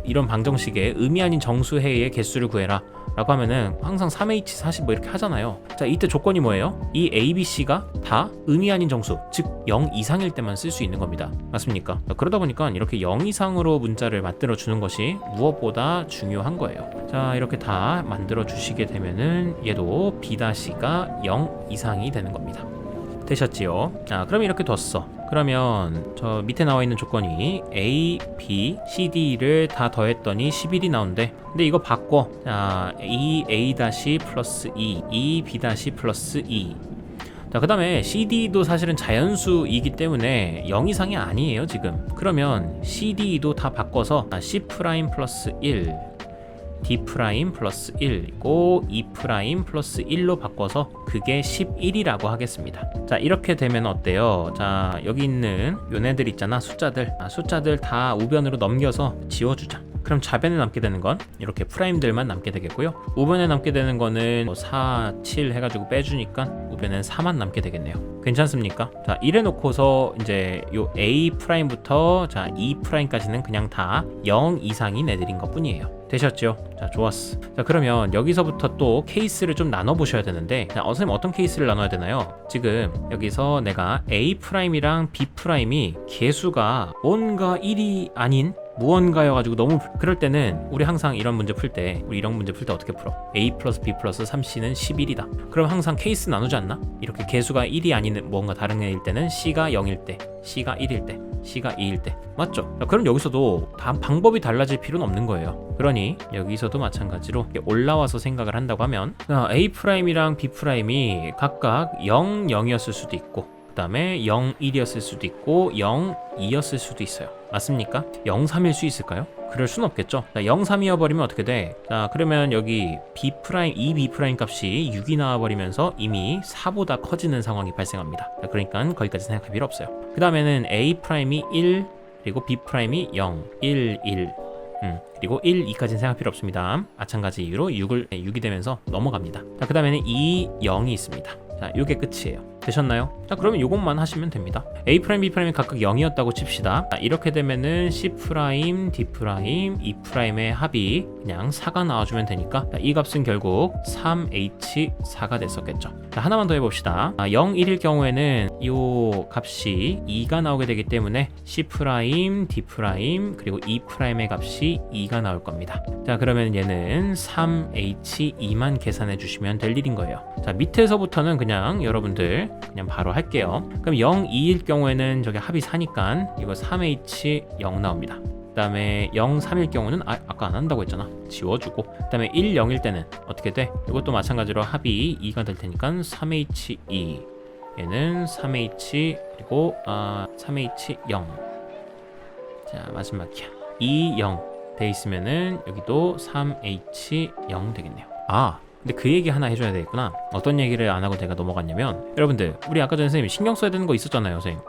이런 방정식에 의미 아닌 정수해의 개수를 구해라 라고 하면은 항상 3H 40 뭐 이렇게 하잖아요. 자, 이때 조건이 뭐예요? 이 A, B, C가 다 음이 아닌 정수, 즉 0 이상일 때만 쓸 수 있는 겁니다. 맞습니까? 그러다 보니까 이렇게 0 이상으로 문자를 만들어 주는 것이 무엇보다 중요한 거예요. 자, 이렇게 다 만들어 주시게 되면은 얘도 B-가 0 이상이 되는 겁니다. 되셨지요? 자, 그럼 이렇게 뒀어. 그러면 저 밑에 나와 있는 조건이 A, B, C, D를 다 더했더니 11이 나오는데, 근데 이거 바꿔. 자, A 플러스 2, B 플러스 2. 자, 그 다음에 CD도 사실은 자연수이기 때문에 0 이상이 아니에요 지금. 그러면 CD도 다 바꿔서 C 플러스 1, D 플러스 1이고 E 플러스 1로 바꿔서 그게 11이라고 하겠습니다. 자, 이렇게 되면 어때요? 자, 여기 있는 요네들 있잖아, 숫자들 다 우변으로 넘겨서 지워주자. 그럼 좌변에 남게 되는 건 이렇게 프라임들만 남게 되겠고요. 우변에 남게 되는 거는 4, 7 해가지고 빼주니까 우변엔 4만 남게 되겠네요. 괜찮습니까? 자, 이래 놓고서 이제 요 A 프라임부터 자 E 프라임까지는 그냥 다 0 이상이 내드린 것 뿐이에요. 되셨죠? 자, 좋았어. 자, 그러면 여기서부터 또 케이스를 좀 나눠 보셔야 되는데, 자, 선생님 어떤 케이스를 나눠야 되나요? 지금 여기서 내가 A 프라임이랑 B 프라임이 개수가 뭔가 1이 아닌 무언가여가지고 너무 그럴 때는 우리 항상 이런 문제 풀 때 어떻게 풀어? A 플러스 B 플러스 3C는 11이다. 그럼 항상 케이스 나누지 않나? 이렇게 개수가 1이 아닌 무언가 다른 애일 때는 C가 0일 때, C가 1일 때, C가 2일 때. 맞죠? 자, 그럼 여기서도 다 방법이 달라질 필요는 없는 거예요. 그러니 여기서도 마찬가지로 올라와서 생각을 한다고 하면 A 프라임이랑 B 프라임이 각각 0, 0이었을 수도 있고, 그 다음에 0, 1이었을 수도 있고 0, 2였을 수도 있어요. 맞습니까? 0, 3일 수 있을까요? 그럴 순 없겠죠. 자, 0, 3이어 버리면 어떻게 돼? 자, 그러면 여기 B 프라임, 이 B 프라임 값이 6이 나와 버리면서 이미 4보다 커지는 상황이 발생합니다. 자, 그러니까 거기까지 생각할 필요 없어요. 그 다음에는 A 프라임이 1, 그리고 B 프라임이 0, 1, 1. 그리고 1, 2까지는 생각할 필요 없습니다. 마찬가지 이유로 6이 되면서 넘어갑니다. 자, 그 다음에는 2, 0이 있습니다. 자, 요게 끝이에요. 되셨나요? 자, 그러면 요것만 하시면 됩니다. A 프라임, B 프라임이 각각 0이었다고 칩시다. 자, 이렇게 되면은 C 프라임, D 프라임, E 프라임의 합이 그냥 4가 나와주면 되니까, 자, 이 값은 결국 3H4가 됐었겠죠. 자, 하나만 더 해봅시다. 0, 1일 경우에는 요 값이 2가 나오게 되기 때문에 C 프라임, D 프라임, 그리고 E 프라임의 값이 2가 나올 겁니다. 자, 그러면 얘는 3H2만 계산해 주시면 될 일인 거예요. 자, 밑에서부터는 그냥 여러분들 그냥 바로 할게요. 그럼 0, 2일 경우에는 저기 합이 4니까 이거 3H0 나옵니다. 그 다음에 0, 3일 경우는 아까 안 한다고 했잖아. 지워주고, 그 다음에 1, 0일 때는 어떻게 돼? 이것도 마찬가지로 합이 2가 될 테니까 3H2, 얘는 3H, 그리고 3H0. 자, 마지막이야. 2, 0 돼 있으면은 여기도 3H0 되겠네요. 근데 그 얘기 하나 해줘야 되겠구나. 어떤 얘기를 안 하고 내가 넘어갔냐면, 여러분들 우리 아까 전에 선생님이 신경 써야 되는 거 있었잖아요. 선생님,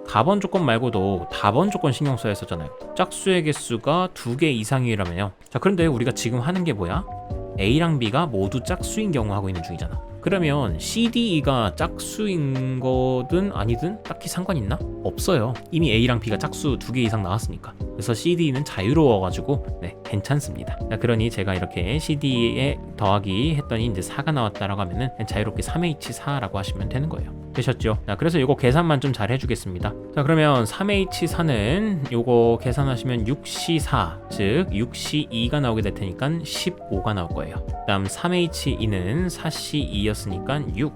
가번 조건 말고도 다번 조건 신경 써야 했었잖아요. 짝수의 개수가 2개 이상이라면요. 자, 그런데 우리가 지금 하는 게 뭐야? A랑 B가 모두 짝수인 경우 하고 있는 중이잖아. 그러면 C, D, E가 짝수인 거든 아니든 딱히 상관 있나? 없어요. 이미 A랑 B가 짝수 2개 이상 나왔으니까. 그래서 C, D는 자유로워가지고 네, 괜찮습니다. 자, 그러니 제가 이렇게 C, D에 더하기 했더니 이제 4가 나왔다라고 하면은 자유롭게 3H4라고 하시면 되는 거예요. 되셨죠? 자, 그래서 요거 계산만 좀 잘 해주겠습니다. 자, 그러면 3H4는 요거 계산하시면 6C4, 즉 6C2가 나오게 될 테니까 15가 나올 거예요. 그 다음 3H2는 4C2였으니까 6,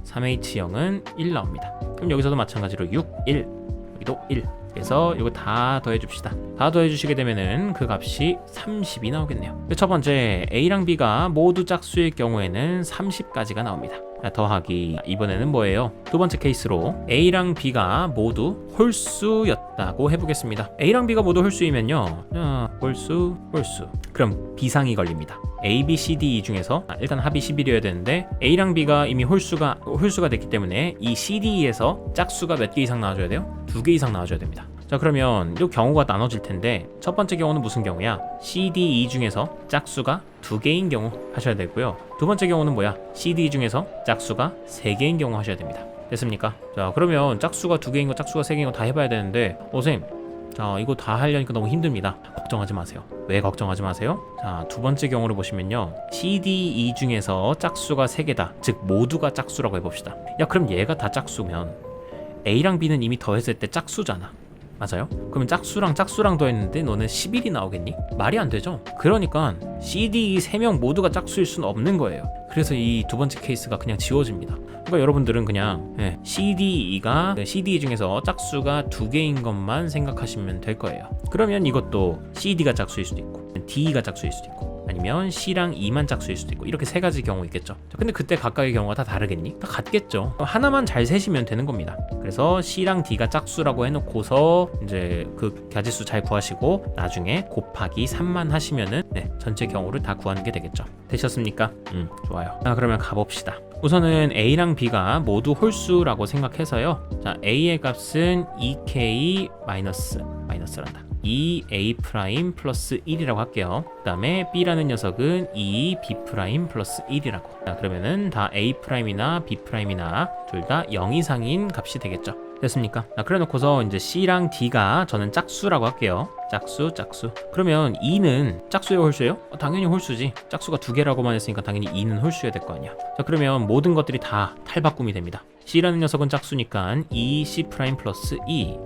3H0은 1 나옵니다. 그럼 여기서도 마찬가지로 6, 1, 여기도 1. 그래서 이거 다 더해줍시다. 다 더해주시게 되면은 그 값이 30이 나오겠네요. 첫 번째, A랑 B가 모두 짝수일 경우에는 30까지가 나옵니다. 자, 더하기, 이번에는 뭐예요? 두 번째 케이스로 A랑 B가 모두 홀수였다고 해보겠습니다. A랑 B가 모두 홀수이면요, 홀수. 그럼 비상이 걸립니다. A, B, C, D, E 중에서 일단 합이 11이어야 되는데 A랑 B가 이미 홀수가 됐기 때문에 이 C, D에서 짝수가 몇 개 이상 나와줘야 돼요? 2개 이상 나와줘야 됩니다. 자, 그러면 이 경우가 나눠질 텐데, 첫 번째 경우는 무슨 경우야? C, D, E 중에서 짝수가 2개인 경우 하셔야 되고요. 두 번째 경우는 뭐야? C, D 중에서 짝수가 3개인 경우 하셔야 됩니다. 됐습니까? 자, 그러면 짝수가 2개인 거, 짝수가 3개인 거 다 해봐야 되는데, 선생님 자, 이거 다 하려니까 너무 힘듭니다. 걱정하지 마세요. 왜 걱정하지 마세요? 자, 두 번째 경우를 보시면요, CDE 중에서 짝수가 3개다, 즉 모두가 짝수라고 해봅시다. 야, 그럼 얘가 다 짝수면 A랑 B는 이미 더했을 때 짝수잖아. 맞아요? 그러면 짝수랑 짝수랑 더했는데 너는 11이 나오겠니? 말이 안 되죠? 그러니까 CDE 3명 모두가 짝수일 수는 없는 거예요. 그래서 이 두 번째 케이스가 그냥 지워집니다. 그러니까 여러분들은 그냥 CDE가 CDE 중에서 짝수가 2개인 것만 생각하시면 될 거예요. 그러면 이것도 CD가 짝수일 수도 있고 D가 짝수일 수도 있고 아니면 C랑 E만 짝수일 수도 있고 이렇게 3가지 경우 있겠죠. 근데 그때 각각의 경우가 다 다르겠니? 다 같겠죠. 하나만 잘 세시면 되는 겁니다. 그래서 C랑 D가 짝수라고 해놓고서 이제 그 가지수 잘 구하시고 나중에 곱하기 3만 하시면은 전체 경우를 다 구하는 게 되겠죠. 되셨습니까? 좋아요. 자, 그러면 가봅시다. 우선은 A랑 B가 모두 홀수라고 생각해서요. 자, A의 값은 2K 마이너스란다. 2A 프라임 플러스 1이라고 할게요. 그 다음에 B라는 녀석은 2B 프라임 플러스 1이라고. 자, 그러면은 다 A 프라임이나 B 프라임이나 둘 다 0 이상인 값이 되겠죠. 됐습니까? 자, 그래 놓고서 이제 C랑 D가 저는 짝수라고 할게요. 짝수. 그러면 2는 짝수예요, 홀수예요? 당연히 홀수지. 짝수가 2개라고만 했으니까 당연히 2는 홀수여야 될 거 아니야. 자, 그러면 모든 것들이 다 탈바꿈이 됩니다. C라는 녀석은 짝수니까 2C 프라임 플러스 2.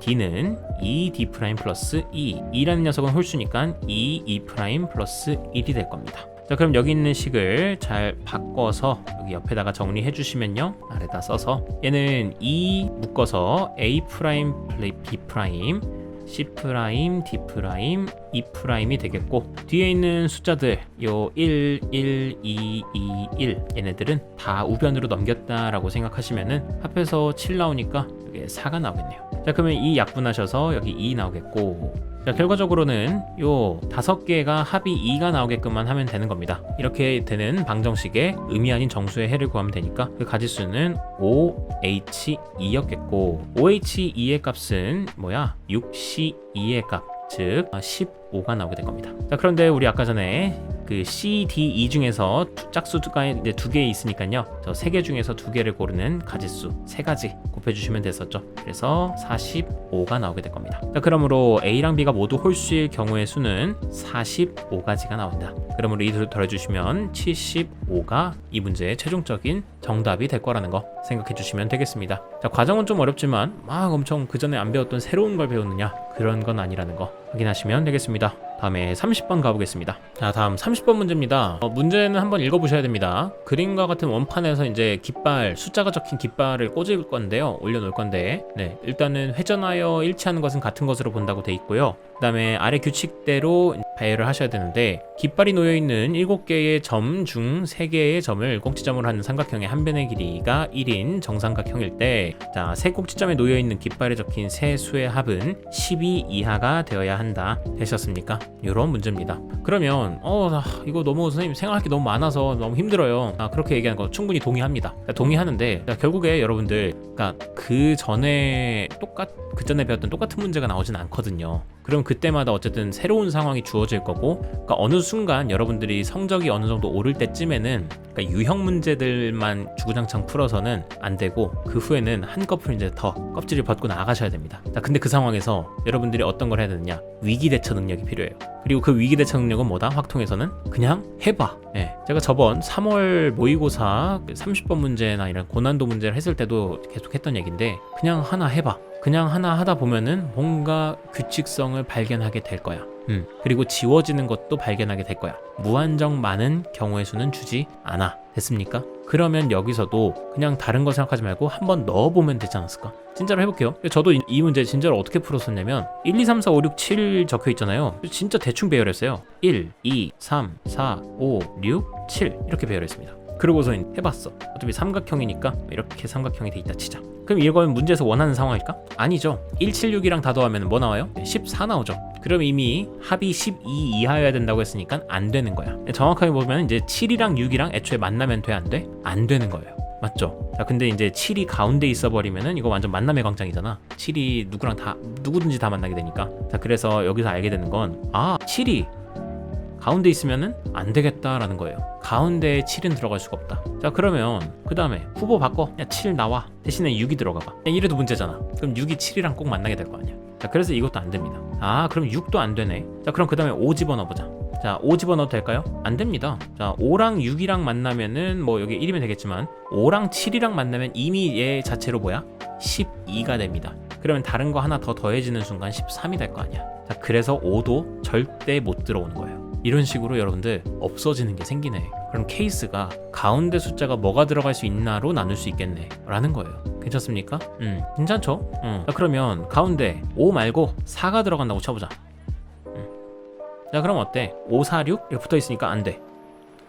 D는 2D 프라임 플러스 2. E라는 녀석은 홀수니까 2E 프라임 플러스 1이 될 겁니다. 자, 그럼 여기 있는 식을 잘 바꿔서 여기 옆에다가 정리해 주시면요, 아래다 써서 얘는 2 묶어서 A 프라임 B 프라임 C 프라임 D 프라임 E 프라임이 되겠고, 뒤에 있는 숫자들 요 1, 1, 2, 2, 1 얘네들은 다 우변으로 넘겼다라고 생각하시면은 합해서 7 나오니까 여기 4가 나오겠네요. 자, 그러면 이 약분하셔서 여기 2 나오겠고, 자, 결과적으로는 요 5개가 합이 2가 나오게끔만 하면 되는 겁니다. 이렇게 되는 방정식에 의미 아닌 정수의 해를 구하면 되니까 그 가지수는 OH2였겠고, OH2의 값은 뭐야? 6C2의 값, 즉 15가 나오게 된 겁니다. 자, 그런데 우리 아까 전에 그 C, D, E 중에서 짝수가 이제 2개 있으니까요, 저 3개 중에서 2개를 고르는 가지수 3가지 곱해주시면 됐었죠. 그래서 45가 나오게 될 겁니다. 자, 그러므로 A랑 B가 모두 홀수일 경우의 수는 45가지가 나온다. 그러므로 이 더해주시면 75가 이 문제의 최종적인 정답이 될 거라는 거 생각해 주시면 되겠습니다. 자, 과정은 좀 어렵지만 막 엄청 그 전에 안 배웠던 새로운 걸 배우느냐, 그런 건 아니라는 거 확인하시면 되겠습니다. 다음에 30번 가보겠습니다. 자, 다음 30번 문제입니다. 문제는 한번 읽어보셔야 됩니다. 그림과 같은 원판에서 이제 깃발, 숫자가 적힌 깃발을 꽂을 건데요, 올려놓을 건데, 일단은 회전하여 일치하는 것은 같은 것으로 본다고 돼 있고요. 그 다음에 아래 규칙대로 배열을 하셔야 되는데, 깃발이 놓여있는 7개의 점 중 3개의 점을 꼭지점으로 하는 삼각형의 한 변의 길이가 1인 정삼각형일 때, 자, 세 꼭지점에 놓여있는 깃발에 적힌 세 수의 합은 12 이하가 되어야 한다. 되셨습니까? 이런 문제입니다. 그러면 이거 너무 선생님 생각할 게 너무 많아서 너무 힘들어요. 그렇게 얘기하는 거 충분히 동의합니다. 동의하는데, 결국에 여러분들, 그러니까 그 전에 배웠던 똑같은 문제가 나오진 않거든요. 그럼 그때마다 어쨌든 새로운 상황이 주어질 거고, 그러니까 어느 순간 여러분들이 성적이 어느 정도 오를 때쯤에는, 그러니까 유형 문제들만 주구장창 풀어서는 안 되고, 그 후에는 한꺼풀 이제 더 껍질을 벗고 나가셔야 됩니다. 자, 근데 그 상황에서 여러분들이 어떤 걸 해야 되느냐? 위기 대처 능력이 필요해요. 그리고 그 위기 대처 능력은 뭐다? 확통에서는 그냥 해봐. 제가 저번 3월 모의고사 30번 문제나 이런 고난도 문제를 했을 때도 계속 했던 얘기인데, 그냥 하나 해봐. 그냥 하나 하다 보면은 뭔가 규칙성을 발견하게 될 거야. 그리고 지워지는 것도 발견하게 될 거야. 무한정 많은 경우의 수는 주지 않아. 됐습니까? 그러면 여기서도 그냥 다른 거 생각하지 말고 한번 넣어보면 되지 않았을까? 진짜로 해볼게요. 저도 이 문제 진짜로 어떻게 풀었었냐면 1, 2, 3, 4, 5, 6, 7 적혀 있잖아요. 진짜 대충 배열했어요. 1, 2, 3, 4, 5, 6, 7 이렇게 배열했습니다. 그러고서 해봤어. 어차피 삼각형이니까 이렇게 삼각형이 돼 있다 치자. 그럼 이건 문제에서 원하는 상황일까? 아니죠. 1, 7, 6이랑 다 더하면 뭐 나와요? 14 나오죠. 그럼 이미 합이 12 이하여야 된다고 했으니까 안 되는 거야. 정확하게 보면 이제 7이랑 6이랑 애초에 만나면 돼, 안 돼? 안 되는 거예요. 맞죠? 자, 근데 이제 7이 가운데 있어 버리면은 이거 완전 만남의 광장이잖아. 7이 누구든지 다 만나게 되니까. 자, 그래서 여기서 알게 되는 건 7이 가운데 있으면은 안 되겠다라는 거예요. 가운데에 7은 들어갈 수가 없다. 자, 그러면 그 다음에 후보 바꿔. 야, 7 나와. 대신에 6이 들어가 봐. 이래도 문제잖아. 그럼 6이 7이랑 꼭 만나게 될 거 아니야. 자, 그래서 이것도 안 됩니다. 아, 그럼 6도 안 되네. 자, 그럼 그 다음에 5 집어넣어보자. 자, 5 집어넣어도 될까요? 안 됩니다. 자, 5랑 6이랑 만나면은 뭐 여기 1이면 되겠지만 5랑 7이랑 만나면 이미 얘 자체로 뭐야? 12가 됩니다. 그러면 다른 거 하나 더 더해지는 순간 13이 될 거 아니야. 자, 그래서 5도 절대 못 들어오는 거예요. 이런 식으로 여러분들 없어지는 게 생기네. 그럼 케이스가 가운데 숫자가 뭐가 들어갈 수 있나로 나눌 수 있겠네 라는 거예요. 괜찮습니까? 괜찮죠? 자, 그러면 가운데 5 말고 4가 들어간다고 쳐보자. 자, 그럼 어때? 5, 4, 6 이렇게 붙어있으니까 안 돼.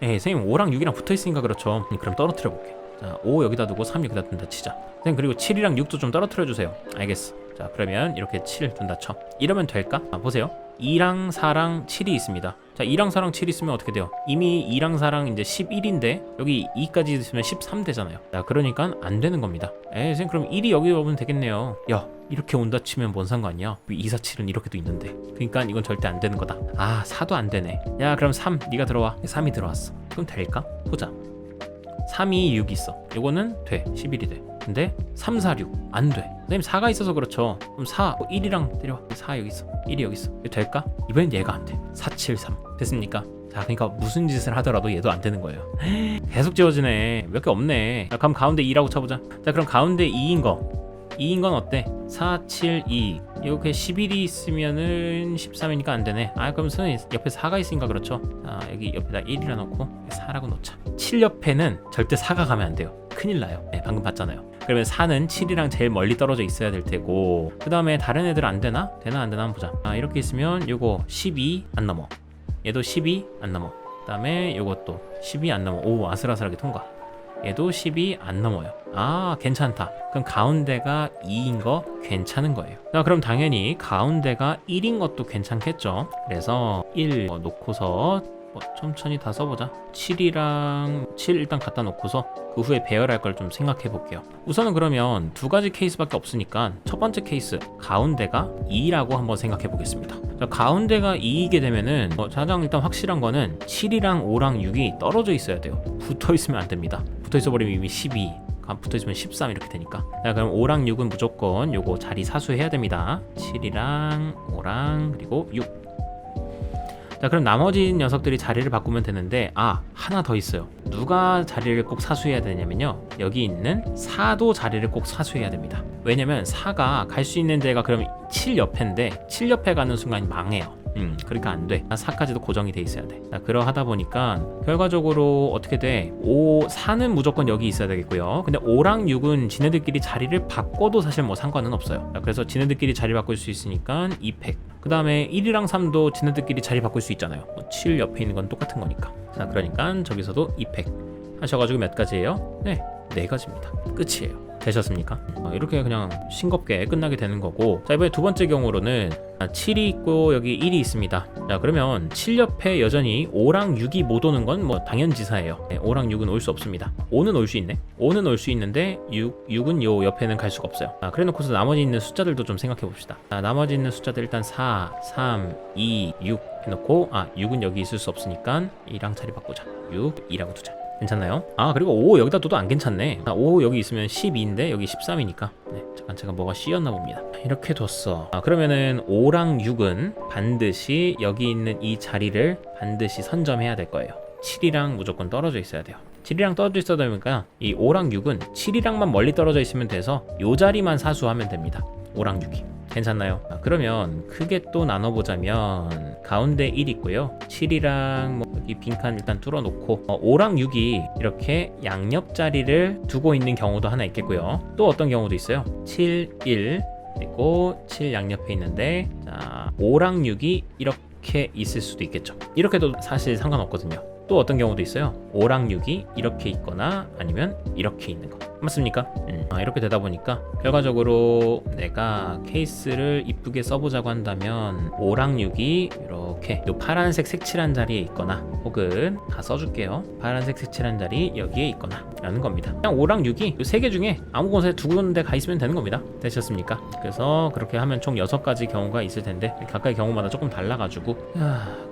에이, 선생님 5랑 6이랑 붙어있으니까 그렇죠. 그럼 떨어뜨려 볼게. 자, 5 여기다 두고 3 여기다 둔다 치자. 선생님 그리고 7이랑 6도 좀 떨어뜨려 주세요. 알겠어. 자, 그러면 이렇게 7 둔다 쳐. 이러면 될까? 보세요. 2랑 4랑 7이 있습니다. 자, 2랑 4랑 7 있으면 어떻게 돼요? 이미 2랑 4랑 이제 11인데 여기 2까지 있으면 13 되잖아요. 자, 그러니까 안 되는 겁니다. 선생님 그럼 1이 여기 오면 되겠네요. 야, 이렇게 온다 치면 뭔 상관이야? 2, 4, 7은 이렇게도 있는데. 그러니까 이건 절대 안 되는 거다. 아, 4도 안 되네. 야, 그럼 3 네가 들어와. 3이 들어왔어. 그럼 될까? 보자. 3, 2, 6 있어. 요거는 돼. 11이 돼. 근데 3, 4, 6 안 돼. 선생님 4가 있어서 그렇죠. 그럼 4, 1이랑 때려와. 4 여기 있어. 1이 여기 있어. 이거 될까? 이번엔 얘가 안 돼. 4, 7, 3 됐습니까? 자, 그러니까 무슨 짓을 하더라도 얘도 안 되는 거예요. 계속 지워지네. 몇 개 없네. 자, 그럼 가운데 2라고 쳐보자. 자, 그럼 가운데 2인 건 어때? 4, 7, 2 이렇게 11이 있으면은 13이니까 안 되네. 아, 그럼 선생님 옆에 4가 있으니까 그렇죠. 자, 여기 옆에다 1이라 놓고 4라고 놓자. 7 옆에는 절대 4가 가면 안 돼요. 큰일 나요. 네, 방금 봤잖아요. 그러면 4는 7이랑 제일 멀리 떨어져 있어야 될 테고, 그 다음에 다른 애들 안 되나? 되나 안 되나 한번 보자. 아, 이렇게 있으면 요거 12 안 넘어. 얘도 12 안 넘어. 그 다음에 요것도 12 안 넘어. 오, 아슬아슬하게 통과. 얘도 10이 안 넘어요. 아, 괜찮다. 그럼 가운데가 2인 거 괜찮은 거예요. 자, 그럼 당연히 가운데가 1인 것도 괜찮겠죠. 그래서 1 놓고서 천천히 다 써보자. 7이랑 7 일단 갖다 놓고서 그 후에 배열할 걸 좀 생각해 볼게요. 우선은 그러면 두 가지 케이스밖에 없으니까 첫 번째 케이스 가운데가 2라고 한번 생각해 보겠습니다. 자, 가운데가 2이게 되면은 가장 일단 확실한 거는 7이랑 5랑 6이 떨어져 있어야 돼요. 붙어 있으면 안 됩니다. 붙어 있어 버리면 이미 12 붙어있으면 13 이렇게 되니까. 자, 그럼 5랑 6은 무조건 요거 자리 사수해야 됩니다. 7이랑 5랑 그리고 6. 자, 그럼 나머지 녀석들이 자리를 바꾸면 되는데, 아, 하나 더 있어요. 누가 자리를 꼭 사수해야 되냐면요, 여기 있는 4도 자리를 꼭 사수해야 됩니다. 왜냐면 4가 갈 수 있는 데가 그럼 7 옆인데 7 옆에 가는 순간 망해요. 그러니까 안 돼. 4까지도 고정이 돼 있어야 돼. 자, 그러하다 보니까 결과적으로 어떻게 돼? 4는 무조건 여기 있어야 되겠고요. 근데 5랑 6은 지네들끼리 자리를 바꿔도 사실 뭐 상관은 없어요. 자, 그래서 지네들끼리 자리 바꿀 수 있으니까 2팩. 그 다음에 1이랑 3도 지네들끼리 자리 바꿀 수 있잖아요. 7 옆에 있는 건 똑같은 거니까. 자, 그러니까 저기서도 2팩 하셔가지고 몇 가지예요? 네, 4가지입니다. 끝이에요. 되셨습니까? 이렇게 그냥 싱겁게 끝나게 되는 거고, 자, 이번에 두 번째 경우로는 7이 있고 여기 1이 있습니다. 자, 그러면 7 옆에 여전히 5랑 6이 못 오는 건 뭐 당연지사예요. 네, 5랑 6은 올 수 없습니다. 5는 올 수 있네. 5는 올 수 있는데 6은 요 옆에는 갈 수가 없어요. 그래 놓고서 나머지 있는 숫자들도 좀 생각해 봅시다. 자, 나머지 있는 숫자들 일단 4, 3, 2, 6 해놓고, 6은 여기 있을 수 없으니까 2랑 자리 바꾸자. 6, 2라고 두자. 괜찮나요? 그리고 5 여기다 둬도 안 괜찮네. 5 여기 있으면 12인데 여기 13이니까. 네, 잠깐 제가 뭐가 씌였나 봅니다. 이렇게 뒀어. 그러면은 5랑 6은 반드시 여기 있는 이 자리를 반드시 선점해야 될 거예요. 7이랑 무조건 떨어져 있어야 돼요. 7이랑 떨어져 있어야 되니까 이 5랑 6은 7이랑만 멀리 떨어져 있으면 돼서 요 자리만 사수하면 됩니다. 5랑 6이. 괜찮나요? 그러면 크게 또 나눠보자면 가운데 1 있고요. 7이랑 뭐 여기 빈칸 일단 뚫어놓고 5랑 6이 이렇게 양옆 자리를 두고 있는 경우도 하나 있겠고요. 또 어떤 경우도 있어요. 7, 1 그리고 7 양옆에 있는데, 자, 5랑 6이 이렇게 있을 수도 있겠죠. 이렇게도 사실 상관없거든요. 또 어떤 경우도 있어요. 5랑 6이 이렇게 있거나 아니면 이렇게 있는 거. 맞습니까? 이렇게 되다 보니까 결과적으로 내가 케이스를 이쁘게 써보자고 한다면 5랑 6이 이렇게 요 파란색 색칠한 자리에 있거나, 혹은 다 써줄게요. 파란색 색칠한 자리 여기에 있거나, 라는 겁니다. 그냥 5랑 6이 이 3개 중에 아무 곳에 두 군데 가 있으면 되는 겁니다. 되셨습니까? 그래서 그렇게 하면 총 6가지 경우가 있을 텐데 각각의 경우마다 조금 달라가지고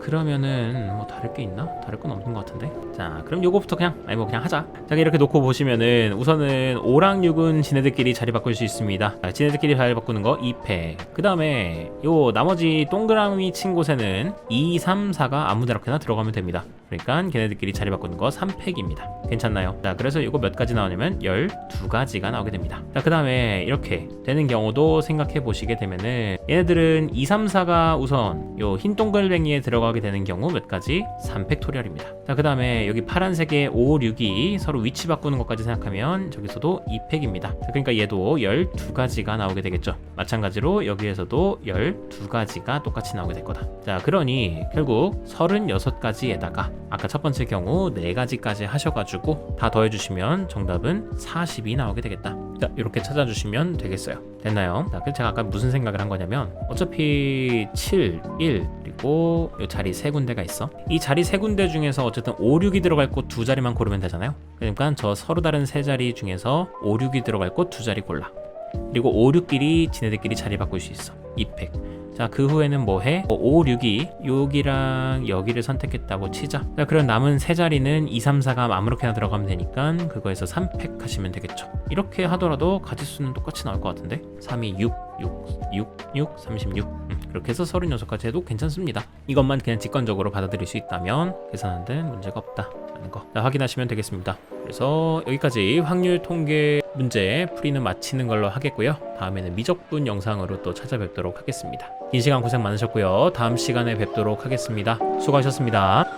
그러면은 뭐 다를 게 있나? 다를 건 없는 것 같은데. 자, 그럼 요거부터 그냥 뭐 그냥 하자. 자, 이렇게 놓고 보시면은 우선은 5랑 6은 지네들끼리 자리 바꿀 수 있습니다. 자, 지네들끼리 자리 바꾸는 거 2팩. 그 다음에 요 나머지 동그라미 친 곳에는 2, 3, 4가 아무데나 들어가면 됩니다. 그러니까 걔네들끼리 자리 바꾸는 거 3팩입니다. 괜찮나요? 자, 그래서 이거 몇 가지 나오냐면 12가지가 나오게 됩니다. 자, 그 다음에 이렇게 되는 경우도 생각해 보시게 되면은 얘네들은 2, 3, 4가 우선 요 흰 동글뱅이에 들어가게 되는 경우 몇 가지? 3팩토리얼입니다. 자, 그 다음에 여기 파란색의 5, 6이 서로 위치 바꾸는 것까지 생각하면 저기서도 2팩입니다. 자, 그러니까 얘도 12가지가 나오게 되겠죠. 마찬가지로 여기에서도 12가지가 똑같이 나오게 될 거다. 자, 그러니 결국 36가지에다가 아까 첫 번째 경우 4가지까지 하셔가지고 다 더해주시면 정답은 40이 나오게 되겠다. 자, 이렇게 찾아주시면 되겠어요. 됐나요? 자, 그래서 제가 아까 무슨 생각을 한 거냐면 어차피 7, 1 그리고 이 자리 3군데가 있어. 이 자리 3군데 중에서 어쨌든 5, 6이 들어갈 곳 2자리만 고르면 되잖아요. 그러니까 저 서로 다른 3자리 중에서 5, 6이 들어갈 곳 2자리 골라. 그리고 5, 6끼리 지네들끼리 자리 바꿀 수 있어. 2팩. 자, 그 후에는 뭐 해? 5, 6이 여기랑 여기를 선택했다고 치자. 자, 그럼 남은 세 자리는 2, 3, 4가 아무렇게나 들어가면 되니까 그거에서 3팩 하시면 되겠죠. 이렇게 하더라도 가지수는 똑같이 나올 것 같은데 3이 6, 36 그렇게 해서 36가지 해도 괜찮습니다. 이것만 그냥 직관적으로 받아들일 수 있다면 계산하는 데 문제가 없다 라는 거 확인하시면 되겠습니다. 그래서 여기까지 확률 통계 문제 풀이는 마치는 걸로 하겠고요. 다음에는 미적분 영상으로 또 찾아뵙도록 하겠습니다. 긴 시간 고생 많으셨고요. 다음 시간에 뵙도록 하겠습니다. 수고하셨습니다.